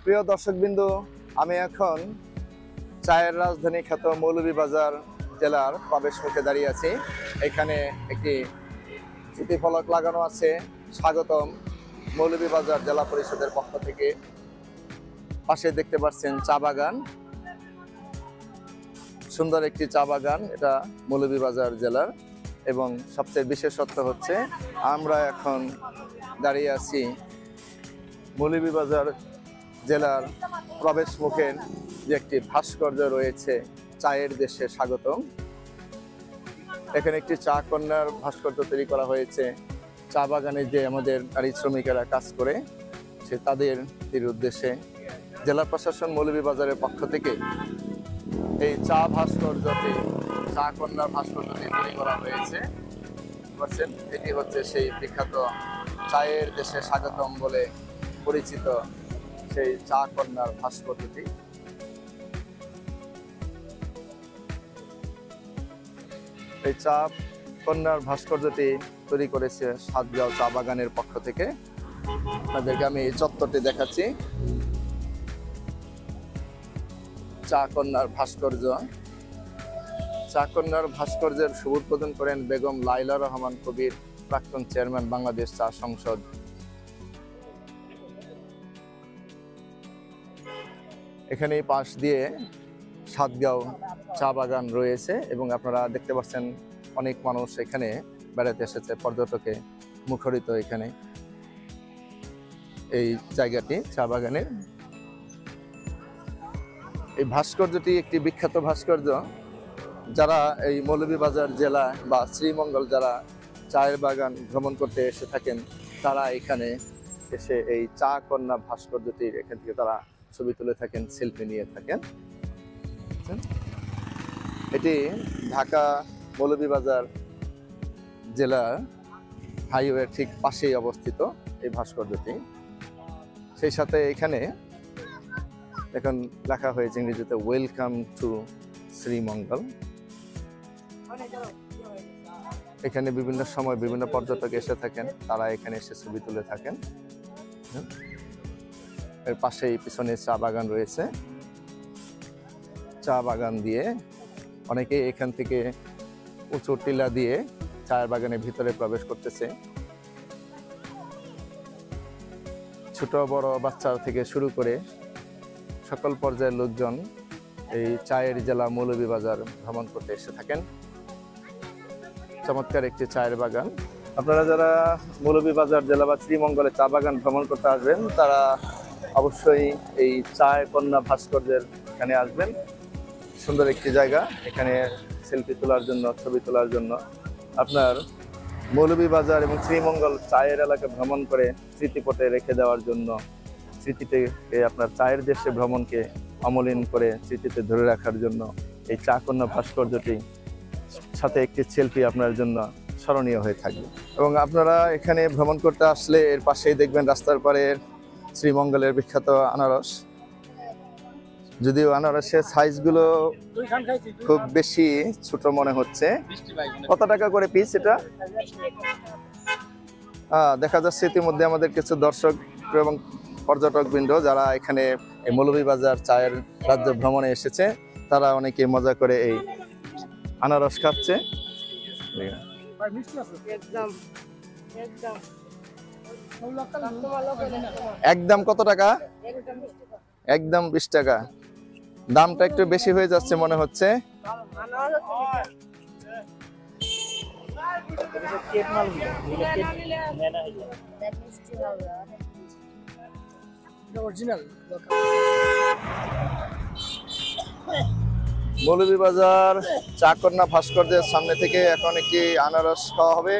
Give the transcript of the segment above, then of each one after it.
প্রিয় দর্শকবৃন্দ, আমি এখন চায়ের রাজধানী খ্যাত মৌলভীবাজার জেলার প্রবেশ মুখে দাঁড়িয়ে আছি। এখানে একটি স্মৃতিফলক লাগানো আছে, স্বাগতম মৌলভীবাজার জেলা পরিষদের পক্ষ থেকে। পাশে দেখতে পাচ্ছেন চা বাগান, সুন্দর একটি চা বাগান, এটা মৌলভীবাজার জেলার। এবং সবচেয়ে বিশেষত্ব হচ্ছে আমরা এখন দাঁড়িয়ে আছি মৌলভীবাজার জেলার প্রবেশ মুখের যে একটি ভাস্কর্য রয়েছে, চায়ের দেশে স্বাগতম। এখানে একটি চা কন্যার ভাস্কর্য তৈরি করা হয়েছে। চা বাগানে যে আমাদের নারী শ্রমিকেরা কাজ করে তাদের উদ্দেশ্যে জেলা প্রশাসন মৌলভীবাজারের পক্ষ থেকে এই চা ভাস্কর্যটি, চা কন্যার ভাস্কর্যটি তৈরি করা হয়েছে। এটি হচ্ছে সেই বিখ্যাত চায়ের দেশে স্বাগতম বলে পরিচিত সেই চা কন্যার ভাস্কর্যটি। এই চা কন্যার ভাস্কর্যটি তৈরি করেছে সাতগাঁও চা বাগানের পক্ষ থেকে। আপনাদেরকে আমি এই চত্বরটি দেখাচ্ছি। চা কন্যার ভাস্কর্য, চা কন্যার ভাস্কর্যের শুভ উদ্বোধন করেন বেগম লাইলা রহমান কবির, প্রাক্তন চেয়ারম্যান বাংলাদেশ চা সংসদ। এখানে পাশ দিয়ে সাতগাঁও চা বাগান রয়েছে এবং আপনারা দেখতে পাচ্ছেন অনেক মানুষ এখানে বেড়াতে এসেছে, পর্যটকে মুখরিত এখানে এই জায়গাটি, চা বাগানের। এই ভাস্কর্যটি একটি বিখ্যাত ভাস্কর্য। যারা এই মৌলভীবাজার জেলা বা শ্রীমঙ্গল যারা চায়ের বাগান ভ্রমণ করতে এসে থাকেন, তারা এখানে এসে এই চা কন্যা ভাস্কর্যটির এখান থেকে তারা ছবি তুলে থাকেন, সেলফি নিয়ে থাকেন। এটি ঢাকা মৌলভীবাজার জেলার হাইওয়ের ঠিক পাশেই অবস্থিত এই ভাস্কর্যটি। সেই সাথে এখানে এখন লেখা হয়েছে ইংরেজিতে ওয়েলকাম টু শ্রীমঙ্গল। এখানে বিভিন্ন সময় বিভিন্ন পর্যটক এসে থাকেন, তারা এখানে এসে ছবি তুলে থাকেন। এর পাশেই পিছনে চা বাগান রয়েছে। চা বাগান দিয়ে অনেকে এখান থেকে উঁচু টিলা দিয়ে চায়ের বাগানের ভিতরে প্রবেশ করতেছে। ছোট বড় বাচ্চা থেকে শুরু করে সকল পর্যায়ের লোকজন এই চায়ের জেলা মৌলভীবাজার ভ্রমণ করতে এসে থাকেন। চমৎকার একটি চায়ের বাগান। আপনারা যারা মৌলভীবাজার জেলা বা শ্রীমঙ্গলে চা বাগান ভ্রমণ করতে আসবেন, তারা অবশ্যই এই চায় কন্যা ভাস্কর্যের এখানে আসবেন। সুন্দর একটি জায়গা, এখানে সেলফি তোলার জন্য, ছবি তোলার জন্য। আপনার মৌলভীবাজার এবং শ্রীমঙ্গল চায়ের এলাকা ভ্রমণ করে স্মৃতিপটে রেখে দেওয়ার জন্য, স্মৃতিতে আপনার চায়ের দেশে ভ্রমণকে অমলিন করে স্মৃতিতে ধরে রাখার জন্য এই চা কন্যা ভাস্কর্যটি সাথে একটি সেলফি আপনার জন্য স্মরণীয় হয়ে থাকবে। এবং আপনারা এখানে ভ্রমণ করতে আসলে এর পাশেই দেখবেন রাস্তার পারে শ্রীমঙ্গলের বিখ্যাত আনারস। যদিও আনারসের সাইজগুলো খুব বেশি ছোট মনে হচ্ছে। কত টাকা করে পিস এটা? দেখা যাচ্ছে ইতিমধ্যে আমাদের কিছু দর্শক এবং পর্যটক বৃন্দ যারা এখানে এই মৌলভীবাজার চায়ের রাজ্য ভ্রমণে এসেছে, তারা অনেকে মজা করে এই আনারস খাচ্ছে। একদম কত টাকা? একদম 20 টাকা। দামটা একটু বেশি হয়ে যাচ্ছে মনে হচ্ছে। মৌলভীবাজার চা কন্যা ভাস্কর্যের সামনে থেকে এখন একটি আনারস খাওয়া হবে।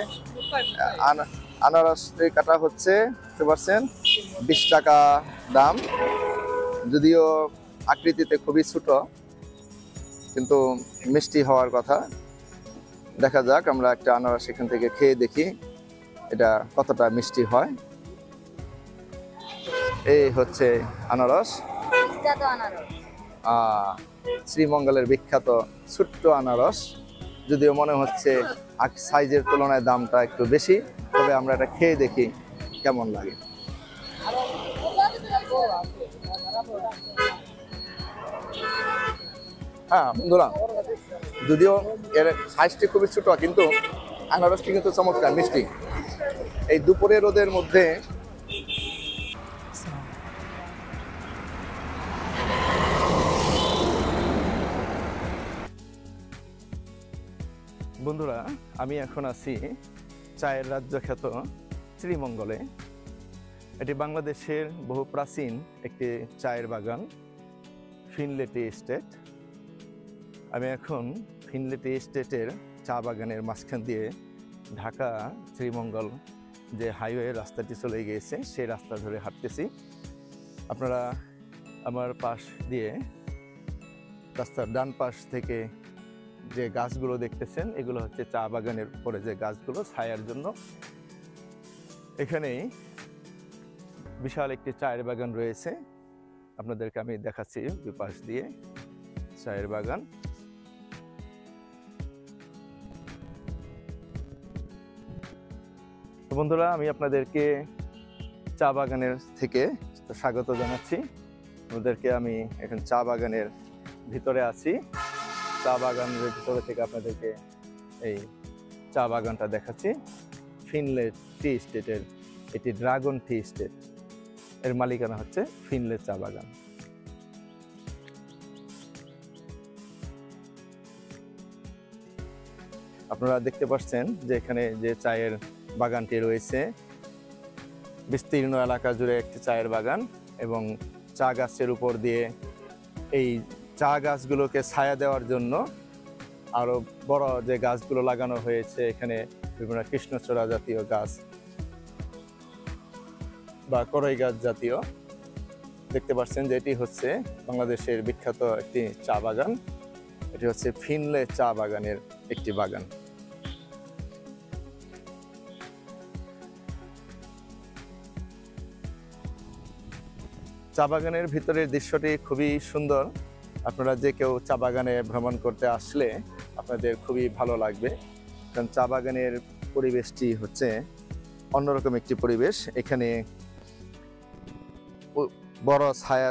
আনারস কাটা হচ্ছে, বুঝতে পারছেন, 20 টাকা দাম। যদিও আকৃতিতে খুবই ছোট, কিন্তু মিষ্টি হওয়ার কথা। দেখা যাক, আমরা একটা আনারস এখান থেকে খেয়ে দেখি এটা কতটা মিষ্টি হয়। এই হচ্ছে আনারস, শ্রীমঙ্গলের বিখ্যাত ছোট্ট আনারস। যদিও মনে হচ্ছে সাইজের তুলনায় দামটা একটু বেশি, তবে আমরা এটা খেয়ে দেখি কেমন লাগে। হ্যাঁ বন্ধুরা, যদিও এর সাইজটি খুবই ছোট, কিন্তু আনারসটি কিন্তু চমৎকার মিষ্টি। এই দুপুরে রোদের মধ্যে বন্ধুরা, আমি এখন আছি চায়ের রাজ্য খ্যাত শ্রীমঙ্গলে। এটি বাংলাদেশের বহু প্রাচীন একটি চায়ের বাগান, ফিনলে টি এস্টেট। আমি এখন ফিনলে টি এস্টেটের চা বাগানের মাঝখান দিয়ে ঢাকা শ্রীমঙ্গল যে হাইওয়ে রাস্তাটি চলে গিয়েছে সেই রাস্তা ধরে হাঁটতেছি। আপনারা আমার পাশ দিয়ে রাস্তার ডান পাশ থেকে যে গাছগুলো দেখতেছেন, এগুলো হচ্ছে চা বাগানের পরে যে গাছগুলো ছায়ার জন্য। এখানে বিশাল একটি চায়ের বাগান রয়েছে, আপনাদেরকে আমি দেখাচ্ছি দুই পাশ দিয়ে চায়ের বাগান। বন্ধুরা, আমি আপনাদেরকে চা বাগানের থেকে স্বাগত জানাচ্ছি। আপনাদেরকে আমি এখন চা বাগানের ভিতরে আছি। চা বাগানের ভিতরে থেকে আপনাদেরকে এই চা বাগানটা দেখাচ্ছি। ফিনলে টি এস্টেটের এটি ড্রাগন টি এস্টেট, এর মালিকানা হচ্ছে ফিনলে চা বাগান। আপনারা দেখতে পাচ্ছেন যে এখানে যে চায়ের বাগানটি রয়েছে, বিস্তীর্ণ এলাকা জুড়ে একটি চায়ের বাগান, এবং চা গাছের উপর দিয়ে এই চা গাছগুলোকে ছায়া দেওয়ার জন্য আরো বড় যে গাছগুলো লাগানো হয়েছে, এখানে বিভিন্ন কৃষ্ণচূড়া জাতীয় গাছ বা কড়ই গাছ জাতীয়। দেখতে পাচ্ছেন যে এটি হচ্ছে বাংলাদেশের বিখ্যাত একটি চা বাগান। এটি হচ্ছে ফিনলে চা বাগানের একটি বাগান। চা বাগানের ভিতরের দৃশ্যটি খুবই সুন্দর। আপনারা যে কেউ চা বাগানে ভ্রমণ করতে আসলে আপনাদের খুবই ভালো লাগবে, কারণ চা বাগানের পরিবেশটি হচ্ছে অন্যরকম একটি পরিবেশ। এখানে বড় ছায়া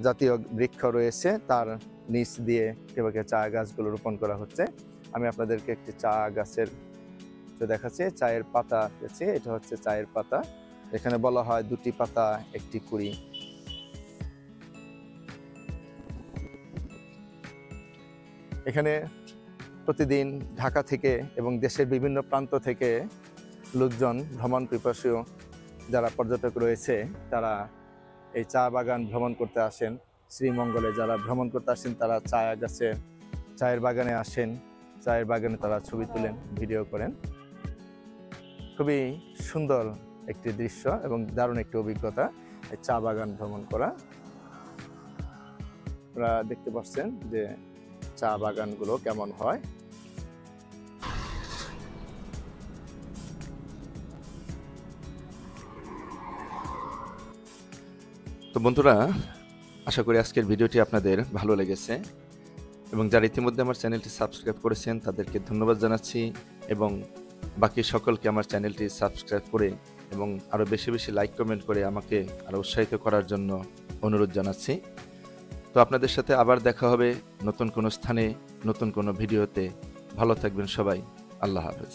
জাতীয় বৃক্ষ রয়েছে, তার নিচ দিয়ে এভাবে চা গাছগুলো রোপণ করা হচ্ছে। আমি আপনাদেরকে একটি চা গাছের দেখাচ্ছি। চায়ের পাতা আছে, এটা হচ্ছে চায়ের পাতা। এখানে বলা হয় দুটি পাতা একটি কুড়ি। এখানে প্রতিদিন ঢাকা থেকে এবং দেশের বিভিন্ন প্রান্ত থেকে লোকজন, ভ্রমণ পিপাসু যারা পর্যটক রয়েছে, তারা এই চা বাগান ভ্রমণ করতে আসেন। শ্রীমঙ্গলে যারা ভ্রমণ করতে আসেন তারা চায়ের বাগানে আসেন, চায়ের বাগানে তারা ছবি তুলেন, ভিডিও করেন। খুবই সুন্দর একটি দৃশ্য এবং দারুণ একটি অভিজ্ঞতা এই চা বাগান ভ্রমণ করা। আপনারা দেখতে পাচ্ছেন যে চা বাগানগুলো কেমন হয়। তো বন্ধুরা, আশা করি আজকের ভিডিওটি আপনাদের ভালো লেগেছে, এবং যারা ইতিমধ্যে আমার চ্যানেলটি সাবস্ক্রাইব করেছেন তাদেরকে ধন্যবাদ জানাচ্ছি, এবং বাকি সকলকে আমার চ্যানেলটি সাবস্ক্রাইব করে এবং আরও বেশি বেশি লাইক কমেন্ট করে আমাকে আরও উৎসাহিত করার জন্য অনুরোধ জানাচ্ছি। তো আপনাদের সাথে আবার দেখা হবে নতুন কোনো স্থানে, নতুন কোনো ভিডিওতে। ভালো থাকবেন সবাই। আল্লাহ হাফেজ।